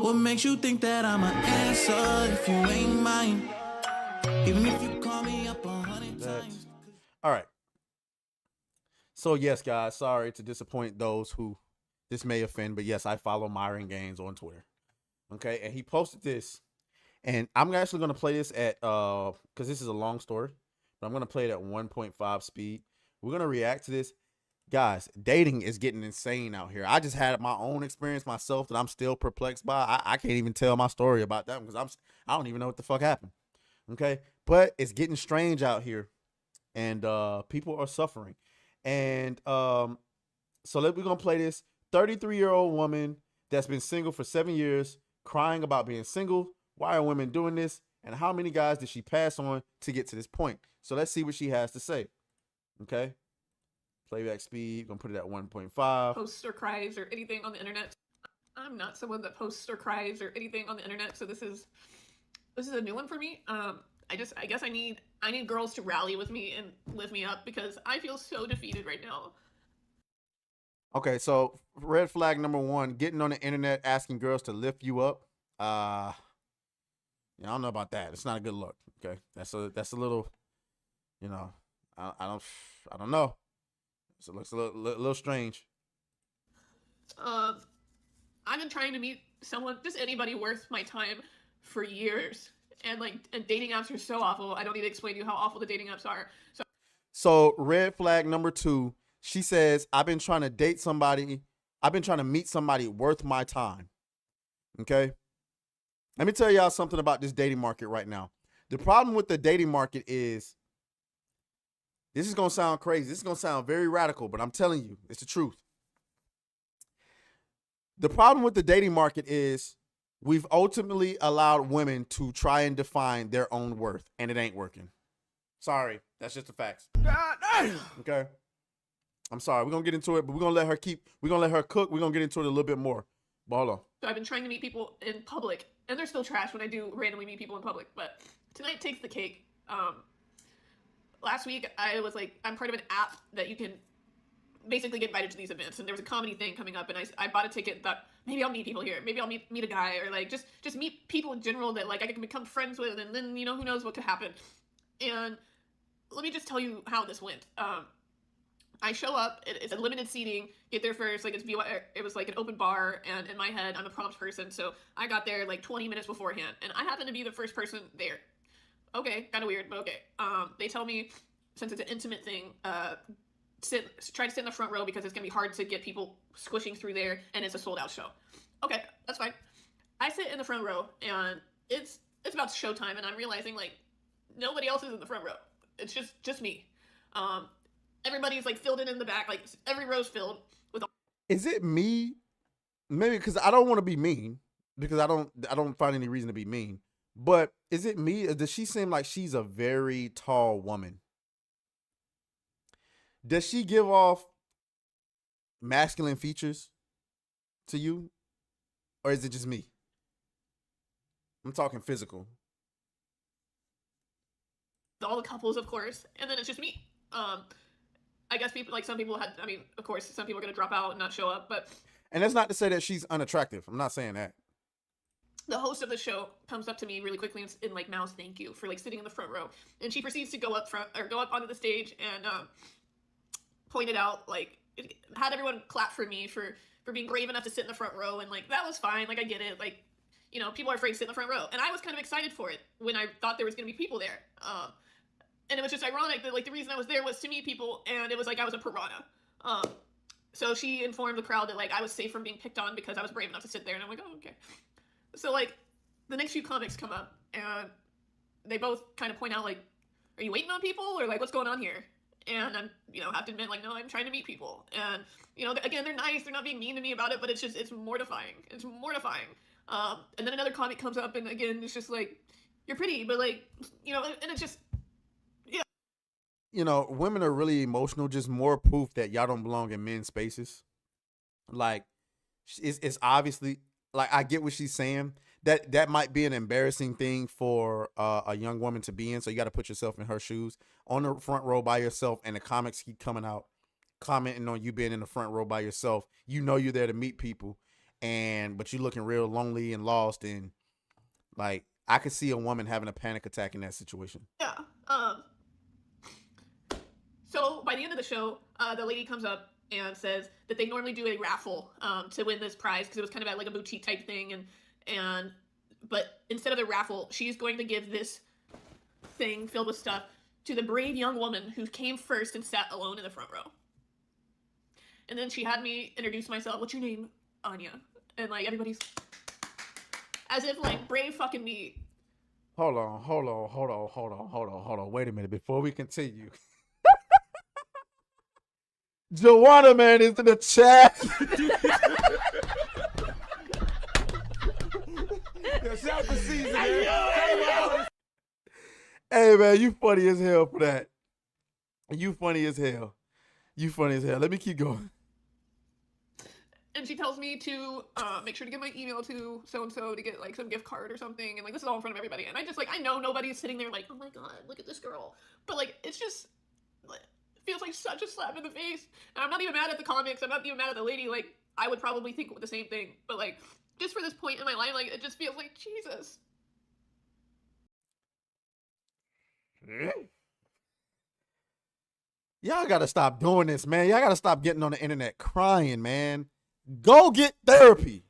What makes you think that I'm an answer if you ain't mine? Even if you call me up 100 times. All right. So yes, guys, sorry to disappoint those who this may offend, but yes, I follow Myron Gaines on Twitter. Okay, and he posted this, and I'm actually gonna play this at because this is a long story, but I'm gonna play it at 1.5 speed. We're gonna react to this. Guys, dating is getting insane out here. I just had my own experience myself that I'm still perplexed by. I can't even tell my story about that because I don't even know what the fuck happened. Okay, but it's getting strange out here, and people are suffering. And so we're gonna play this 33-year-old woman that's been single for 7 years, crying about being single. Why are women doing this? And how many guys did she pass on to get to this point? So let's see what she has to say. Okay. Playback speed, gonna put it at 1.5. Posts or cries or anything on the internet. I'm not someone that posts or cries or anything on the internet, so this is a new one for me. I guess I need girls to rally with me and lift me up because I feel so defeated right now. Okay, so red flag number 1, getting on the internet asking girls to lift you up. Yeah, I don't know about that. It's not a good look. Okay, that's a little, you know, I don't know. So it looks a little strange. I've been trying to meet someone, just anybody worth my time, for years, and dating apps are so awful. I don't need to explain to you how awful the dating apps are. So red flag number 2, she says, I've been trying to date somebody. I've been trying to meet somebody worth my time. Okay. Let me tell y'all something about this dating market right now. The problem with the dating market is, this is going to sound crazy. This is going to sound very radical, but I'm telling you, it's the truth. The problem with the dating market is we've ultimately allowed women to try and define their own worth, and it ain't working. Sorry. That's just the facts. Okay. I'm sorry. We're going to get into it, but we're going to let her cook. We're going to get into it a little bit more. But hold on. So I've been trying to meet people in public, and they're still trash when I do randomly meet people in public, but tonight takes the cake. Last week, I'm part of an app that you can basically get invited to these events, and there was a comedy thing coming up, and I bought a ticket, thought maybe I'll meet people here, maybe I'll meet a guy, or just meet people in general that I can become friends with, and then who knows what could happen. And let me just tell you how this went. I show up, it's a limited seating, get there first, it was an open bar, and in my head, I'm a prompt person, so I got there 20 minutes beforehand, and I happened to be the first person there. Okay, kind of weird, but okay. They tell me, since it's an intimate thing, try to sit in the front row because it's going to be hard to get people squishing through there, and it's a sold-out show. Okay, that's fine. I sit in the front row, and it's about showtime, and I'm realizing, nobody else is in the front row. It's just me. Everybody's, filled in the back. Every row's filled with all... Is it me? Maybe because I don't want to be mean, because I don't find any reason to be mean. But is it me? Or does she seem like she's a very tall woman? Does she give off masculine features to you? Or is it just me? I'm talking physical. all the couples, of course, and then it's just me. I guess people, some people had, of course, some people are going to drop out and not show up, but... And that's not to say that she's unattractive. I'm not saying that. The host of the show comes up to me really quickly and mouths thank you for sitting in the front row, and she proceeds to go up onto the stage and pointed out had everyone clap for me for being brave enough to sit in the front row, and that was fine. I get it. People are afraid to sit in the front row, and I was kind of excited for it when I thought there was going to be people there. And it was just ironic that the reason I was there was to meet people, and it was I was a piranha. So she informed the crowd that I was safe from being picked on because I was brave enough to sit there, and I'm oh, okay. So the next few comics come up, and they both kind of point out are you waiting on people, or what's going on here? And I'm have to admit no, I'm trying to meet people, and again, they're nice, they're not being mean to me about it, but it's mortifying. It's mortifying. And then another comic comes up, and again, it's just you're pretty, but and it's just, yeah. Women are really emotional, just more proof that y'all don't belong in men's spaces. It's obviously, I get what she's saying. That might be an embarrassing thing for a young woman to be in, so you got to put yourself in her shoes. On the front row by yourself, and the comics keep coming out, commenting on you being in the front row by yourself. You're there to meet people, but you looking real lonely and lost, and like I could see a woman having a panic attack in that situation. Yeah. So by the end of the show, the lady comes up and says that they normally do a raffle to win this prize because it was kind of at like a boutique type thing, but instead of the raffle, she's going to give this thing filled with stuff to the brave young woman who came first and sat alone in the front row. And then she had me introduce myself. What's your name? Anya. And like everybody's as if like brave fucking me. Hold on. Wait a minute before we continue. Joanna, man, is in the chat. Hey, man, you funny as hell for that. You funny as hell. Let me keep going. And she tells me to make sure to give my email to so-and-so to get like some gift card or something. And like, this is all in front of everybody. And I just like, I know nobody's sitting there like, oh my God, look at this girl. But like, it's just, it feels like such a slap in the face. And I'm not even mad at the comics. I'm not even mad at the lady. Like, I would probably think the same thing. But like, just for this point in my life, like, it just feels like, Jesus. Y'all gotta stop doing this, man. Y'all gotta stop getting on the internet crying, man. Go get therapy.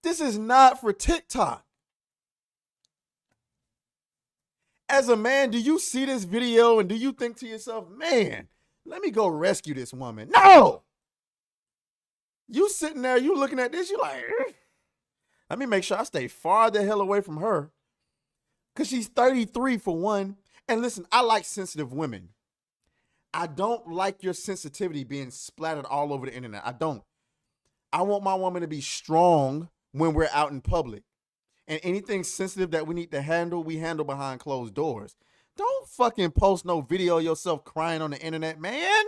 This is not for TikTok. As a man, do you see this video and do you think to yourself, man, let me go rescue this woman? No! You sitting there, you looking at this, you like, let me make sure I stay far the hell away from her. Because she's 33 for one. And listen, I like sensitive women. I don't like your sensitivity being splattered all over the internet. I don't. I want my woman to be strong when we're out in public. And anything sensitive that we need to handle, we handle behind closed doors. Don't fucking post no video of yourself crying on the internet, man.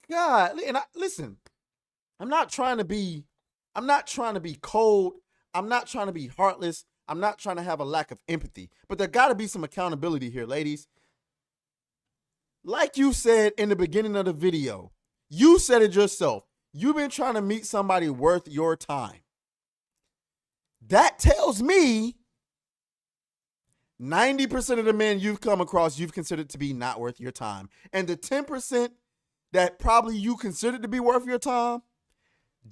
God, and listen, I'm not trying to be cold. I'm not trying to be heartless. I'm not trying to have a lack of empathy. But there got to be some accountability here, ladies. Like you said in the beginning of the video, you said it yourself. You've been trying to meet somebody worth your time. That tells me 90% of the men you've come across, you've considered to be not worth your time. And the 10% that probably you considered to be worth your time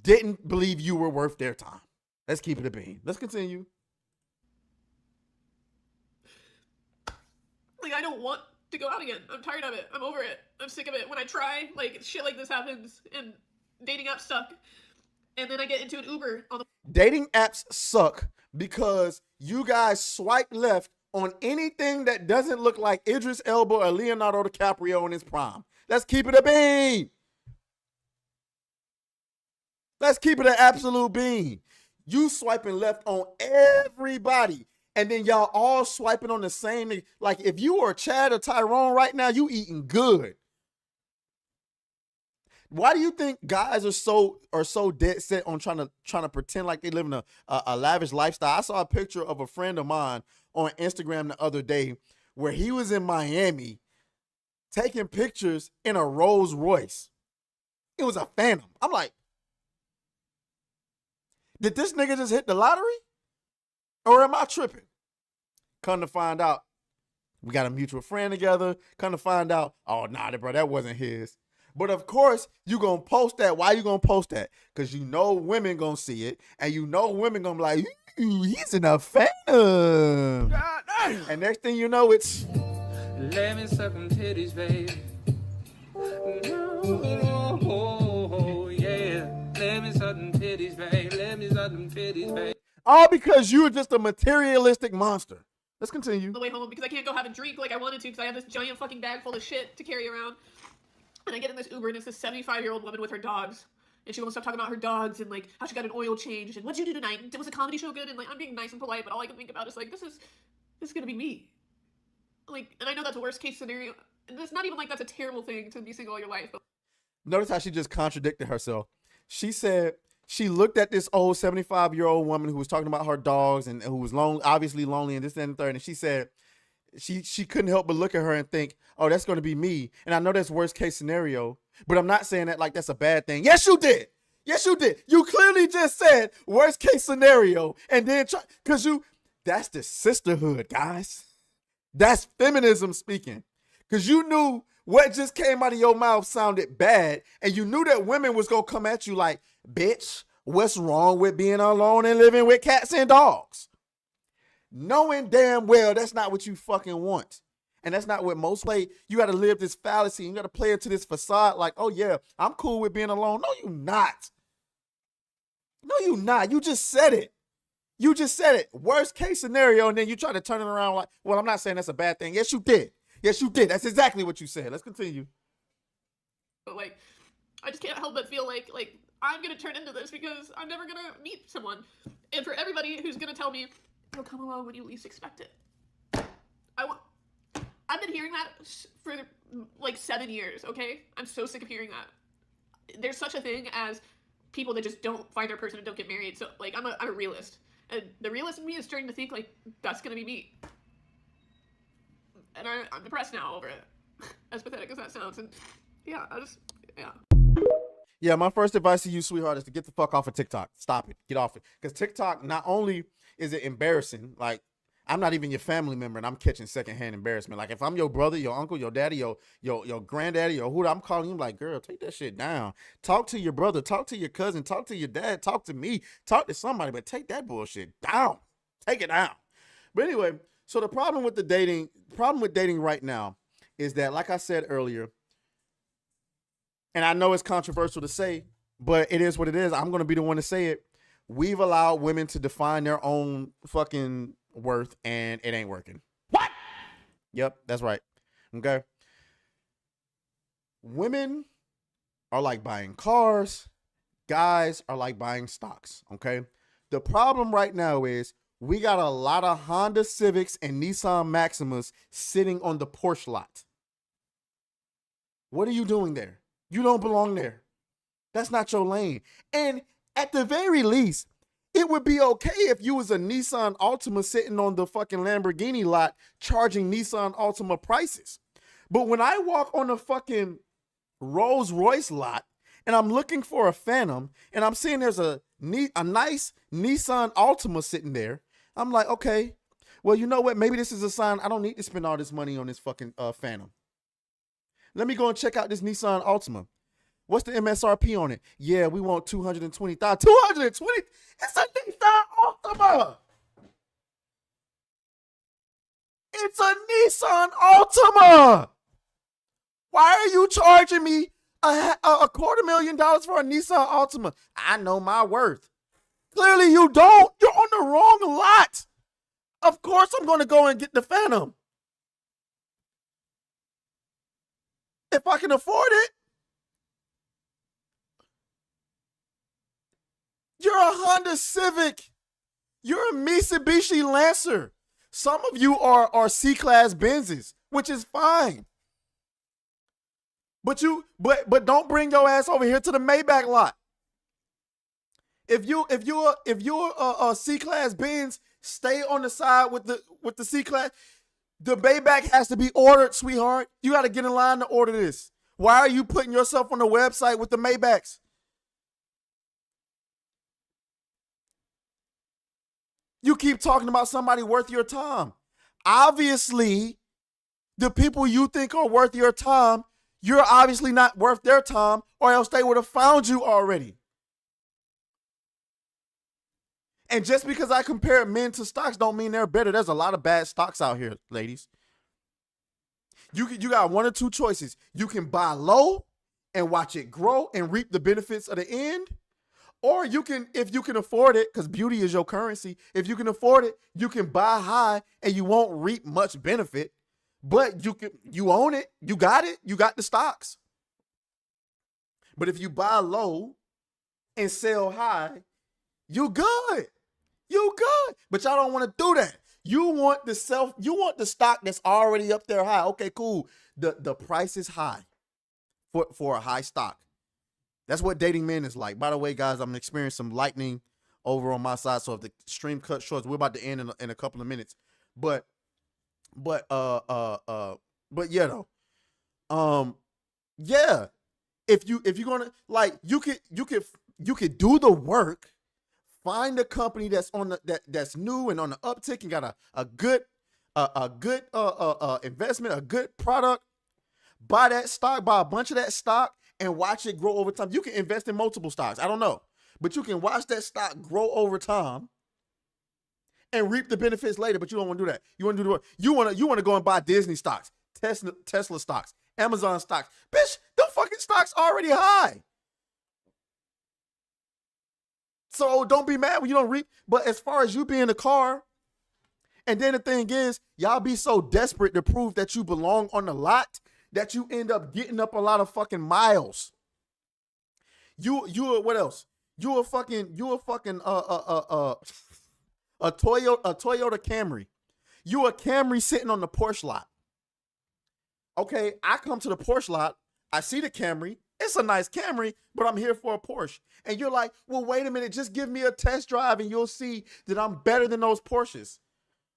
didn't believe you were worth their time. Let's keep it a bean. Let's continue. Like, I don't want to go out again. I'm tired of it. I'm over it. I'm sick of it. When I try, like, shit like this happens and dating apps suck. And then I get into an Uber on the dating apps suck because you guys swipe left on anything that doesn't look like Idris Elba or Leonardo DiCaprio in his prime. Let's keep it a bean. Let's keep it an absolute bean. You swiping left on everybody. And then y'all all swiping on the same. Like if you are Chad or Tyrone right now, you eating good. Why do you think guys are so dead set on trying to pretend like they live in a lavish lifestyle? I saw a picture of a friend of mine on Instagram the other day where he was in Miami taking pictures in a Rolls Royce. It was a Phantom. I'm like, did this nigga just hit the lottery? Or am I tripping? Come to find out, we got a mutual friend together. Come to find out, oh, nah, bro, that wasn't his. But of course, you going to post that. Why you going to post that? Because you know women going to see it. And you know women going to be like, ooh, he's in a Phantom. And next thing you know, it's... Let me suck them titties, baby. Oh, yeah. Let me suck them titties, baby. Let me suck them titties, baby. All because you're just a materialistic monster. Let's continue. the way home because I can't go have a drink like I wanted to because I have this giant fucking bag full of shit to carry around. And I get in this Uber and it's this 75-year-old woman with her dogs. And she won't stop talking about her dogs and like how she got an oil change and what'd you do tonight? Was the comedy show good? And like I'm being nice and polite, but all I can think about is like this is gonna be me. Like, and I know that's a worst case scenario. And it's not even like that's a terrible thing to be single all your life. But notice how she just contradicted herself. She said she looked at this old 75-year-old woman who was talking about her dogs and who was lonely, obviously lonely and this and the third. And she said she couldn't help but look at her and think, oh, that's going to be me. And I know that's worst case scenario, but I'm not saying that like that's a bad thing. Yes, you did. Yes, you did. You clearly just said worst case scenario, and then that's the sisterhood, guys. That's feminism speaking. Because you knew what just came out of your mouth sounded bad, and you knew that women was going to come at you like, bitch, what's wrong with being alone and living with cats and dogs? Knowing damn well that's not what you fucking want. And that's not what most play. You got to live this fallacy. You got to play into this facade like, oh yeah, I'm cool with being alone. No, you not. No, you not. You just said it. You just said it. Worst case scenario, and then you try to turn it around like, well, I'm not saying that's a bad thing. Yes, you did. Yes, you did. That's exactly what you said. Let's continue. But like, I just can't help but feel like I'm gonna turn into this because I'm never gonna meet someone. And for everybody who's gonna tell me it'll come along when you least expect it, I've been hearing that for like 7 years. Okay, I'm so sick of hearing that. There's such a thing as people that just don't find their person and don't get married. So like, I'm a realist, and the realist in me is starting to think like that's gonna be me. And I'm depressed now over it. As pathetic as that sounds. And yeah, Yeah, my first advice to you, sweetheart, is to get the fuck off of TikTok. Stop it. Get off it. Because TikTok, not only is it embarrassing, like, I'm not even your family member and I'm catching secondhand embarrassment. Like, if I'm your brother, your uncle, your daddy, your granddaddy, or who I'm calling you, like, girl, take that shit down. Talk to your brother. Talk to your cousin. Talk to your dad. Talk to me. Talk to somebody, but take that bullshit down. Take it down. But anyway, so the problem with dating right now is that, like I said earlier, and I know it's controversial to say, but it is what it is. I'm going to be the one to say it. We've allowed women to define their own fucking worth, and it ain't working. What? Yep, that's right. Okay. Women are like buying cars. Guys are like buying stocks. Okay. The problem right now is we got a lot of Honda Civics and Nissan Maximas sitting on the Porsche lot. What are you doing there? You don't belong there. That's not your lane. And at the very least, it would be okay if you was a Nissan Altima sitting on the fucking Lamborghini lot charging Nissan Altima prices. But when I walk on a fucking Rolls Royce lot and I'm looking for a Phantom and I'm seeing there's a nice Nissan Altima sitting there, I'm like, okay, well, you know what? Maybe this is a sign I don't need to spend all this money on this fucking Phantom. Let me go and check out this Nissan Altima. What's the MSRP on it? Yeah, we want $220,000. $220,000? It's a Nissan Altima. It's a Nissan Altima. Why are you charging me a $250,000 for a Nissan Altima? I know my worth. Clearly you don't. You're on the wrong lot. Of course I'm going to go and get the Phantom. If I can afford it. You're a Honda Civic. You're a Mitsubishi Lancer. Some of you are C-Class Benzes, which is fine. But don't bring your ass over here to the Maybach lot. If you're a C-Class Benz, stay on the side with the C-Class. The Maybach has to be ordered, sweetheart. You got to get in line to order this. Why are you putting yourself on the website with the Maybachs? You keep talking about somebody worth your time. Obviously, the people you think are worth your time, you're obviously not worth their time, or else they would have found you already. And just because I compare men to stocks don't mean they're better. There's a lot of bad stocks out here, ladies. You got one or two choices. You can buy low and watch it grow and reap the benefits of the end. Or you can, if you can afford it, because beauty is your currency, if you can afford it, you can buy high and you won't reap much benefit. But you own it, you got the stocks. But if you buy low and sell high, you good. You good. But y'all don't want to do that. You want the stock that's already up there high. Okay, cool. The price is high for a high stock. That's what dating men is like. By the way, guys, I'm experiencing some lightning over on my side. So if the stream cuts short, we're about to end in a couple of minutes. But yeah, though. Yeah. If you're gonna, like, you could you could do the work, find a company that's on that's new and on the uptick and got a good investment, a good product. Buy that stock, buy a bunch of that stock, and watch it grow over time. You can invest in multiple stocks. I don't know, but you can watch that stock grow over time and reap the benefits later. But you don't want to do that. You want to do you want to go and buy Disney stocks, Tesla stocks, Amazon stocks. Bitch, them fucking stocks already high. So don't be mad when you don't reap. But as far as you being in the car, and then the thing is, y'all be so desperate to prove that you belong on the lot that you end up getting up a lot of fucking miles. You what else? You a fucking a Toyota Camry. You a Camry sitting on the Porsche lot. Okay, I come to the Porsche lot, I see the Camry. It's a nice Camry, but I'm here for a Porsche. And you're like, well, wait a minute, just give me a test drive and you'll see that I'm better than those Porsches.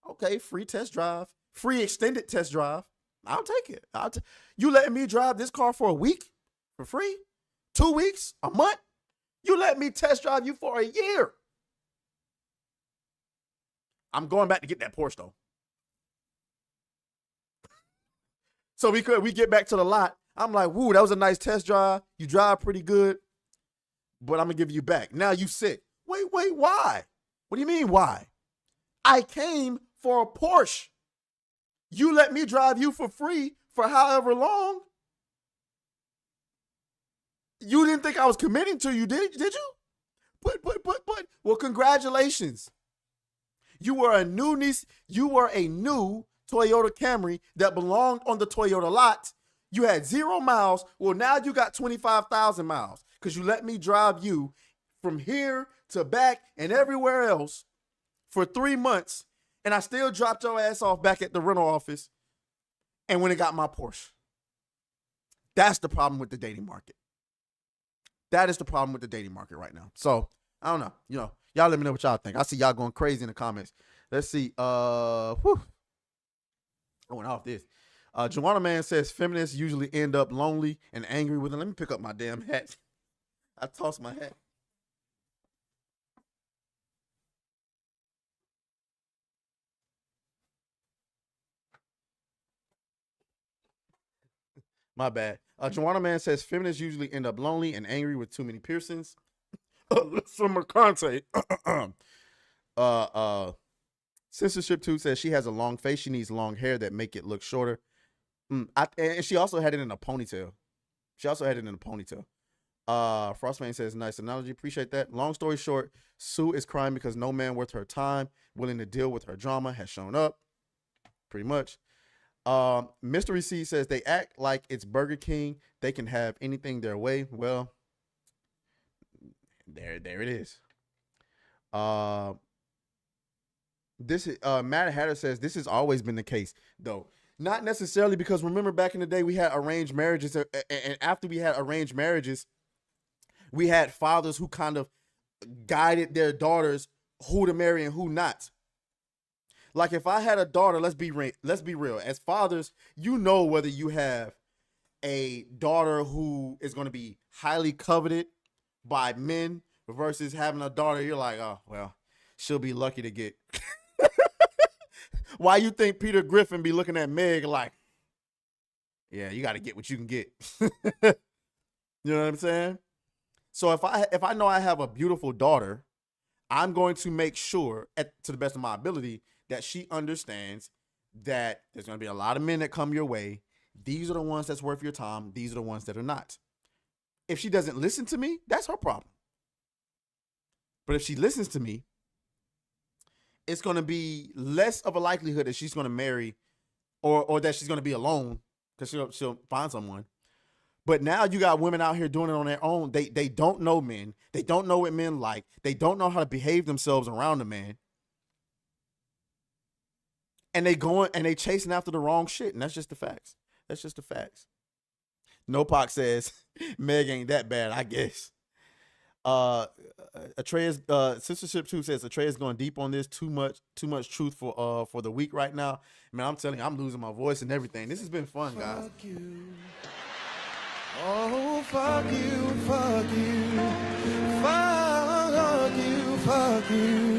Okay, free test drive, free extended test drive. I'll take it. You letting me drive this car for a week for free? 2 weeks? A month? You let me test drive you for a year. I'm going back to get that Porsche though. So we get back to the lot. I'm like, woo, that was a nice test drive. You drive pretty good, but I'm gonna give you back. Now you sick. Wait, why? What do you mean why? I came for a Porsche. You let me drive you for free for however long. You didn't think I was committing to you, did you? But. Well, congratulations. You were a new Toyota Camry that belonged on the Toyota lot. You had 0 miles. Well, now you got 25,000 miles because you let me drive you from here to back and everywhere else for 3 months. And I still dropped your ass off back at the rental office and when it got my Porsche. That's the problem with the dating market. That is the problem with the dating market right now. So, I don't know. Y'all let me know what y'all think. I see y'all going crazy in the comments. Let's see. I went off this. Joanna Man says feminists usually end up lonely and angry with them. Let me pick up my damn hat. I tossed my hat. My bad. Joanna Man says feminists usually end up lonely and angry with too many piercings. From McConte. Censorship 2 says she has a long face. She needs long hair that make it look shorter. And she also had it in a ponytail. Frostman says, nice analogy. Appreciate that. Long story short, Sue is crying because no man worth her time, willing to deal with her drama, has shown up. Pretty much. Mystery C says they act like it's Burger King. They can have anything their way. Well, there it is. This Matt Hatter says this has always been the case, though. Not necessarily, because remember back in the day we had arranged marriages, and after we had arranged marriages, we had fathers who kind of guided their daughters who to marry and who not. Like if I had a daughter, let's be real. As fathers, you know whether you have a daughter who is going to be highly coveted by men versus having a daughter, you're like, oh, well, she'll be lucky to get. Why you think Peter Griffin be looking at Meg like, yeah, you got to get what you can get. You know what I'm saying? So if I know I have a beautiful daughter, I'm going to make sure, to the best of my ability, that she understands that there's going to be a lot of men that come your way. These are the ones that's worth your time. These are the ones that are not. If she doesn't listen to me, that's her problem. But if she listens to me, it's going to be less of a likelihood that she's going to marry or that she's going to be alone because she'll find someone. But now you got women out here doing it on their own. They don't know men. They don't know what men like. They don't know how to behave themselves around a man. And they chasing after the wrong shit. And that's just the facts. Nopak says, Meg ain't that bad, I guess. Atreus, Censorship 2 says Atreus going deep on this. Too much truth for the week right now. Man, I'm telling you, I'm losing my voice and everything. This has been fun, guys. Fuck you. Oh, fuck you, fuck you, fuck fuck you.